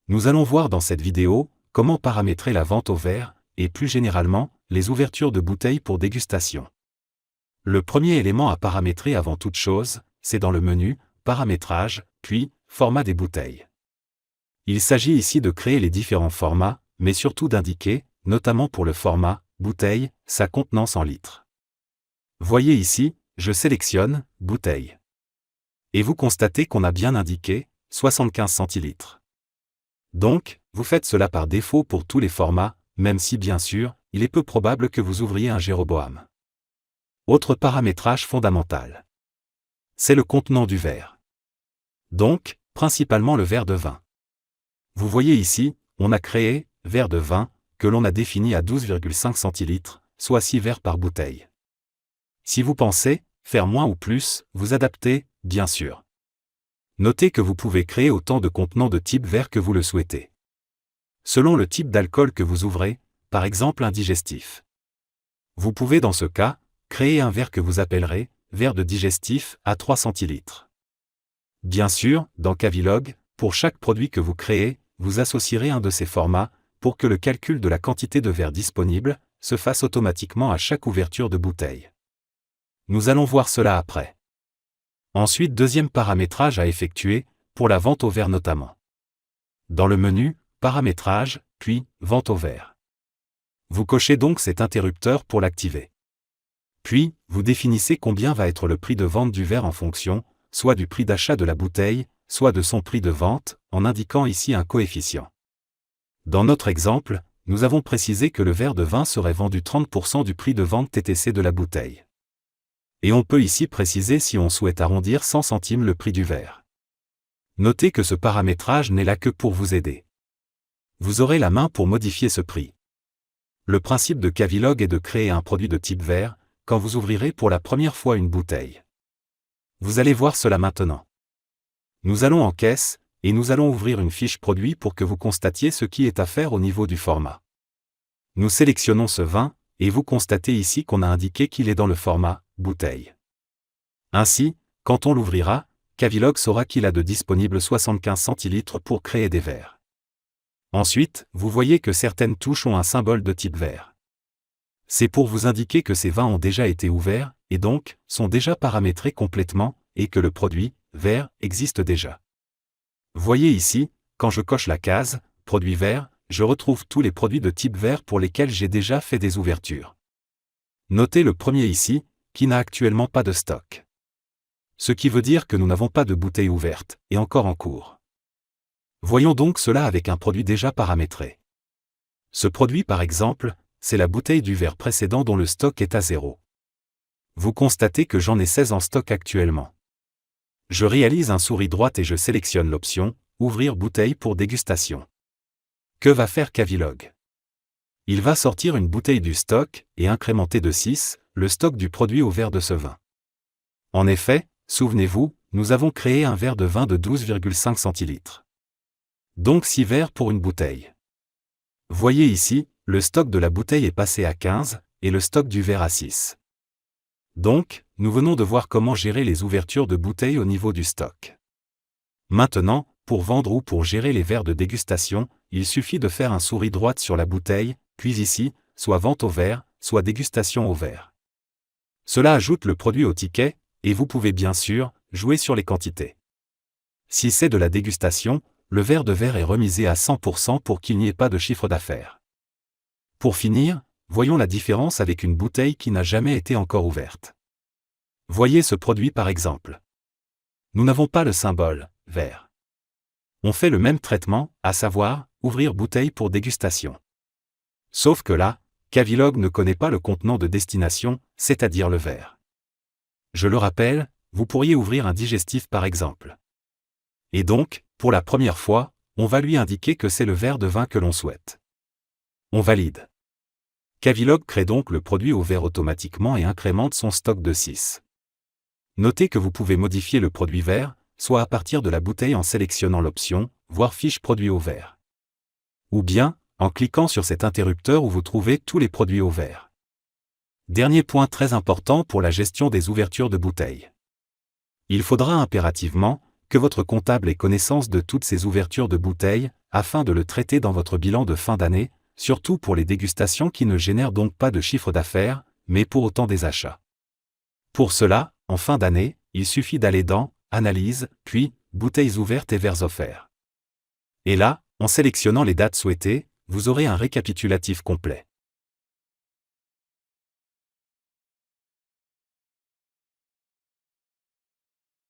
Nous allons voir dans cette vidéo comment paramétrer la vente au verre et plus généralement les ouvertures de bouteilles pour dégustation. Le premier élément à paramétrer avant toute chose, c'est dans le menu Paramétrage, puis Format des bouteilles. Il s'agit ici de créer les différents formats, mais surtout d'indiquer, notamment pour le format bouteille, sa contenance en litres. Voyez ici, je sélectionne bouteille. Et vous constatez qu'on a bien indiqué 75 centilitres. Donc, vous faites cela par défaut pour tous les formats, même si bien sûr, il est peu probable que vous ouvriez un Jéroboam. Autre paramétrage fondamental. C'est le contenant du verre. Donc, principalement le verre de vin. Vous voyez ici, on a créé verre de vin, que l'on a défini à 12,5 centilitres, soit 6 verres par bouteille. Si vous pensez faire moins ou plus, vous adaptez, bien sûr. Notez que vous pouvez créer autant de contenants de type verre que vous le souhaitez. Selon le type d'alcool que vous ouvrez, par exemple un digestif. Vous pouvez dans ce cas, créer un verre que vous appellerez verre de digestif à 3 centilitres. Bien sûr, dans Cavilog, pour chaque produit que vous créez, vous associerez un de ces formats, pour que le calcul de la quantité de verre disponible se fasse automatiquement à chaque ouverture de bouteille. Nous allons voir cela après. Ensuite, deuxième paramétrage à effectuer, pour la vente au verre notamment. Dans le menu Paramétrage, puis Vente au verre. Vous cochez donc cet interrupteur pour l'activer. Puis, vous définissez combien va être le prix de vente du verre en fonction, soit du prix d'achat de la bouteille, soit de son prix de vente, en indiquant ici un coefficient. Dans notre exemple, nous avons précisé que le verre de vin serait vendu 30% du prix de vente TTC de la bouteille. Et on peut ici préciser si on souhaite arrondir 100 centimes le prix du verre. Notez que ce paramétrage n'est là que pour vous aider. Vous aurez la main pour modifier ce prix. Le principe de Cavilog est de créer un produit de type verre, quand vous ouvrirez pour la première fois une bouteille. Vous allez voir cela maintenant. Nous allons en caisse, et nous allons ouvrir une fiche produit pour que vous constatiez ce qui est à faire au niveau du format. Nous sélectionnons ce vin, et vous constatez ici qu'on a indiqué qu'il est dans le format bouteille. Ainsi, quand on l'ouvrira, Cavilog saura qu'il a de disponible 75 centilitres pour créer des verres. Ensuite, vous voyez que certaines touches ont un symbole de type verre. C'est pour vous indiquer que ces vins ont déjà été ouverts, et donc, sont déjà paramétrés complètement, et que le produit, verre, existe déjà. Voyez ici, quand je coche la case « Produit verre », je retrouve tous les produits de type verre pour lesquels j'ai déjà fait des ouvertures. Notez le premier ici, qui n'a actuellement pas de stock. Ce qui veut dire que nous n'avons pas de bouteille ouverte, et encore en cours. Voyons donc cela avec un produit déjà paramétré. Ce produit par exemple, c'est la bouteille du verre précédent dont le stock est à 0. Vous constatez que j'en ai 16 en stock actuellement. Je réalise un souris droite et je sélectionne l'option « Ouvrir bouteille pour dégustation ». Que va faire Cavilog? Il va sortir une bouteille du stock et incrémenter de 6 le stock du produit au verre de ce vin. En effet, souvenez-vous, nous avons créé un verre de vin de 12,5 centilitres. Donc 6 verres pour une bouteille. Voyez ici, le stock de la bouteille est passé à 15 et le stock du verre à 6. Donc, nous venons de voir comment gérer les ouvertures de bouteilles au niveau du stock. Maintenant, pour vendre ou pour gérer les verres de dégustation, il suffit de faire un souris droite sur la bouteille, puis ici, soit vente au verre, soit dégustation au verre. Cela ajoute le produit au ticket, et vous pouvez bien sûr jouer sur les quantités. Si c'est de la dégustation, le verre de verre est remisé à 100% pour qu'il n'y ait pas de chiffre d'affaires. Pour finir, voyons la différence avec une bouteille qui n'a jamais été encore ouverte. Voyez ce produit par exemple. Nous n'avons pas le symbole « verre ». On fait le même traitement, à savoir, ouvrir bouteille pour dégustation. Sauf que là, Cavilog ne connaît pas le contenant de destination, c'est-à-dire le verre. Je le rappelle, vous pourriez ouvrir un digestif par exemple. Et donc, pour la première fois, on va lui indiquer que c'est le verre de vin que l'on souhaite. On valide. Cavilog crée donc le produit au verre automatiquement et incrémente son stock de 6. Notez que vous pouvez modifier le produit verre, soit à partir de la bouteille en sélectionnant l'option « Voir fiche produit au verre ». Ou bien, en cliquant sur cet interrupteur où vous trouvez tous les produits au verre. Dernier point très important pour la gestion des ouvertures de bouteilles. Il faudra impérativement que votre comptable ait connaissance de toutes ces ouvertures de bouteilles, afin de le traiter dans votre bilan de fin d'année, surtout pour les dégustations qui ne génèrent donc pas de chiffre d'affaires, mais pour autant des achats. Pour cela, en fin d'année, il suffit d'aller dans « Analyse », puis « Bouteilles ouvertes et verres offerts ». Et là, en sélectionnant les dates souhaitées, vous aurez un récapitulatif complet.